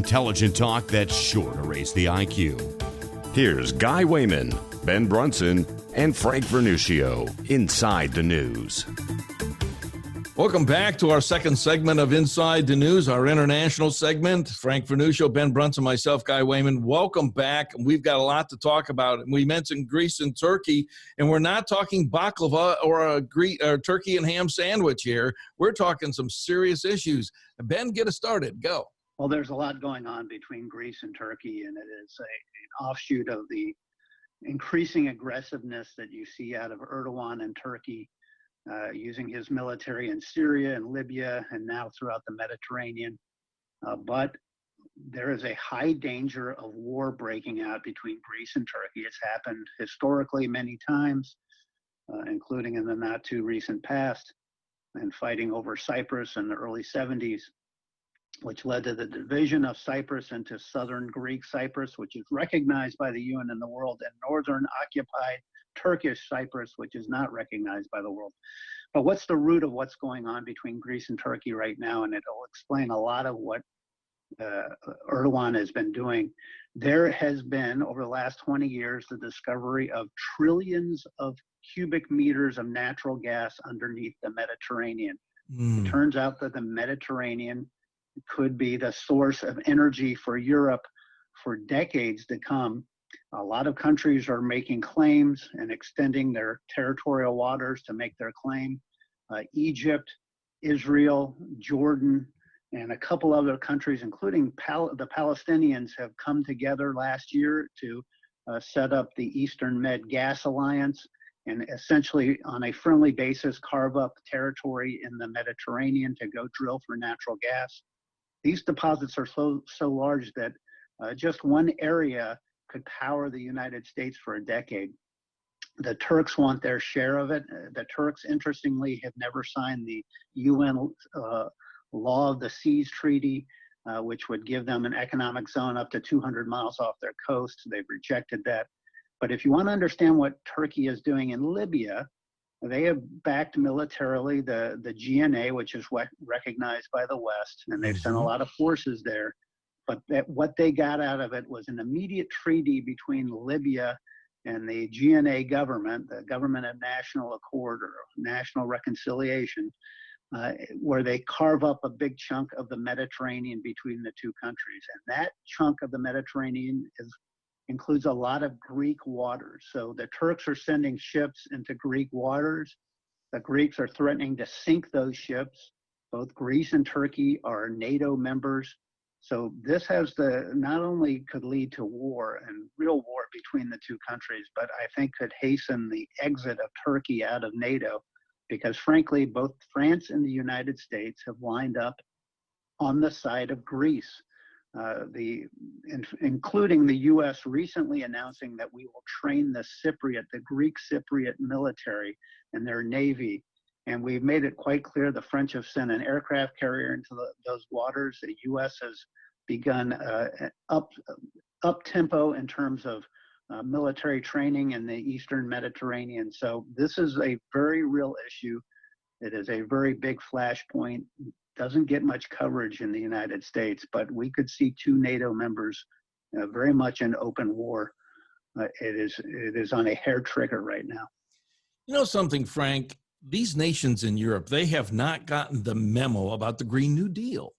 Intelligent talk that's sure to raise the IQ. Here's Guy Wehman, Ben Brunson, and Frank Vernuccio inside the news. Welcome back to our second segment of Inside the News, our international segment. Frank Vernuccio, Ben Brunson, myself, Guy Wehman. Welcome back. We've got a lot to talk about. We mentioned Greece and Turkey, and we're not talking baklava or a turkey and ham sandwich here. We're talking some serious issues. Ben, get us started. Go. Well, there's a lot going on between Greece and Turkey, and it is an offshoot of the increasing aggressiveness that you see out of Erdogan and Turkey, using his military in Syria and Libya and now throughout the Mediterranean. But there is a high danger of war breaking out between Greece and Turkey. It's happened historically many times, including in the not too recent past, and fighting over Cyprus in the early 70s, which led to the division of Cyprus into southern Greek Cyprus, which is recognized by the UN and the world, and northern occupied Turkish Cyprus, which is not recognized by the world. But what's the root of what's going on between Greece and Turkey right now? And it'll explain a lot of what Erdogan has been doing. There has been, over the last 20 years, the discovery of trillions of cubic meters of natural gas underneath the Mediterranean. It turns out that the Mediterranean could be the source of energy for Europe for decades to come. A lot of countries are making claims and extending their territorial waters to make their claim. Egypt, Israel, Jordan, and a couple other countries, including the Palestinians, have come together last year to set up the Eastern Med Gas Alliance and essentially on a friendly basis carve up territory in the Mediterranean to go drill for natural gas. These deposits are so large that just one area could power the United States for a decade. The Turks want their share of it. The Turks, interestingly, have never signed the UN Law of the Seas Treaty, which would give them an economic zone up to 200 miles off their coast. They've rejected that. But if you want to understand what Turkey is doing in Libya, they have backed militarily the GNA, which is recognized by the West, and they've sent a lot of forces there. But what they got out of it was an immediate treaty between Libya and the GNA government, the Government of National Accord or National Reconciliation, where they carve up a big chunk of the Mediterranean between the two countries. And that chunk of the Mediterranean includes a lot of Greek waters. So the Turks are sending ships into Greek waters. The Greeks are threatening to sink those ships. Both Greece and Turkey are NATO members. So this not only could lead to war and real war between the two countries, but I think could hasten the exit of Turkey out of NATO, because frankly, both France and the United States have lined up on the side of Greece. Including the U.S. recently announcing that we will train the Greek Cypriot military and their navy. And we've made it quite clear the French have sent an aircraft carrier into those waters. The U.S. has begun up tempo in terms of military training in the Eastern Mediterranean. So this is a very real issue. It is a very big flashpoint. Doesn't get much coverage in the United States, but we could see two NATO members very much in open war. It is on a hair trigger right now. You know something, Frank? These nations in Europe, they have not gotten the memo about the Green New Deal.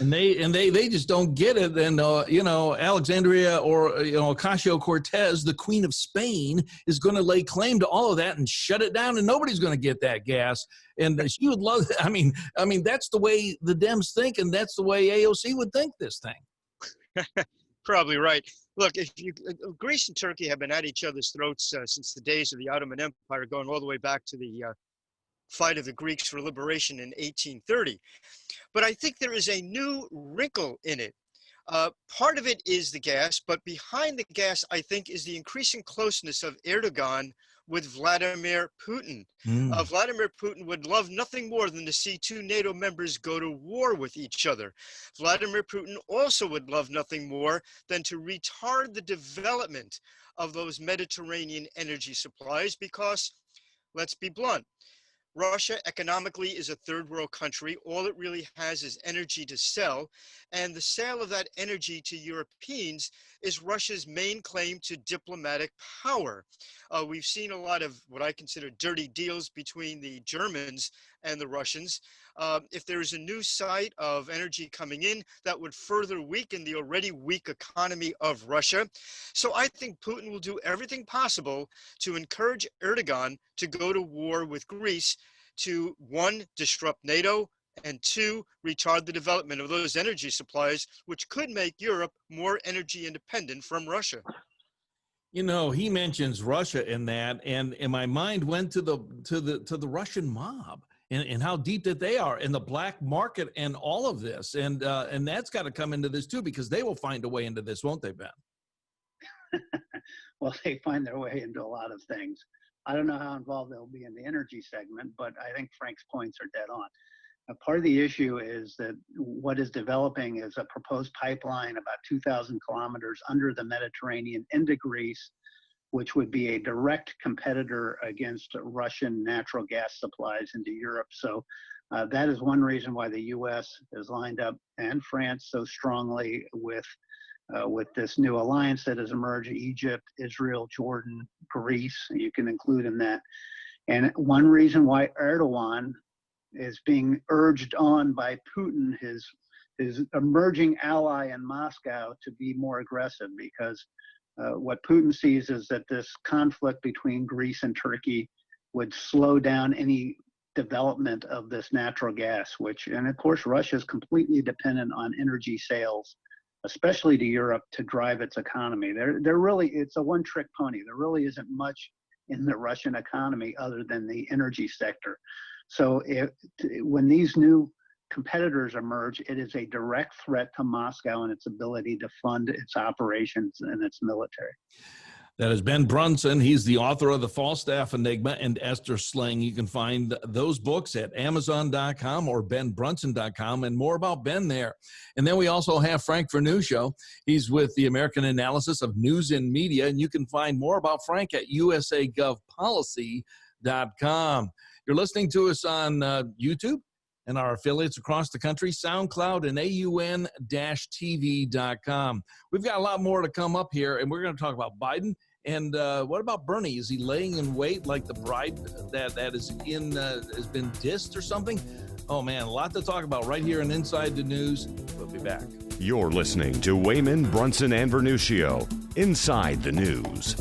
And they just don't get it. And, Alexandria or, Ocasio-Cortez, the Queen of Spain, is going to lay claim to all of that and shut it down, and nobody's going to get that gas. And she would love – I mean, that's the way the Dems think, and that's the way AOC would think this thing. Probably right. Look, Greece and Turkey have been at each other's throats since the days of the Ottoman Empire, going all the way back to the fight of the Greeks for liberation in 1830. But I think there is a new wrinkle in it. Part of it is the gas, but behind the gas, I think, is the increasing closeness of Erdogan with Vladimir Putin. Vladimir Putin would love nothing more than to see two NATO members go to war with each other. Vladimir Putin also would love nothing more than to retard the development of those Mediterranean energy supplies because, let's be blunt, Russia economically is a third world country. All it really has is energy to sell. And the sale of that energy to Europeans is Russia's main claim to diplomatic power. We've seen a lot of what I consider dirty deals between the Germans and the Russians. If there's a new site of energy coming in, that would further weaken the already weak economy of Russia. So I think Putin will do everything possible to encourage Erdogan to go to war with Greece to, one, disrupt NATO, and two, retard the development of those energy supplies, which could make Europe more energy independent from Russia. You know, he mentions Russia in that, and my mind went to the Russian mob and how deep that they are in the black market and all of this, and that's got to come into this too, because they will find a way into this, won't they, Ben? Well, they find their way into a lot of things. I don't know how involved they'll be in the energy segment, but I think Frank's points are dead on. Part of the issue is that what is developing is a proposed pipeline about 2,000 kilometers under the Mediterranean into Greece, which would be a direct competitor against Russian natural gas supplies into Europe. So that is one reason why the U.S. has lined up, and France, so strongly with this new alliance that has emerged: Egypt, Israel, Jordan, Greece, you can include in that. And one reason why Erdogan is being urged on by Putin, his emerging ally in Moscow, to be more aggressive, because what Putin sees is that this conflict between Greece and Turkey would slow down any development of this natural gas, and of course Russia is completely dependent on energy sales, especially to Europe, to drive its economy. It's a one-trick pony. There really isn't much in the Russian economy other than the energy sector. So when these new competitors emerge, it is a direct threat to Moscow and its ability to fund its operations and its military. That is Ben Brunson. He's the author of the Falstaff, Enigma, and Esther, Sling. You can find those books at Amazon.com or BenBrunson.com, and more about Ben there. And then we also have Frank Vernuccio. He's with the American Analysis of News and Media, and you can find more about Frank at usagovpolicy.com. You're listening to us on YouTube and our affiliates across the country, SoundCloud, and AUN-TV.com. We've got a lot more to come up here, and we're going to talk about Biden. And what about Bernie? Is he laying in wait like the bride that is has been dissed or something? Oh, man, a lot to talk about right here in Inside the News. We'll be back. You're listening to Wehman, Brunson, and Vernuccio, Inside the News.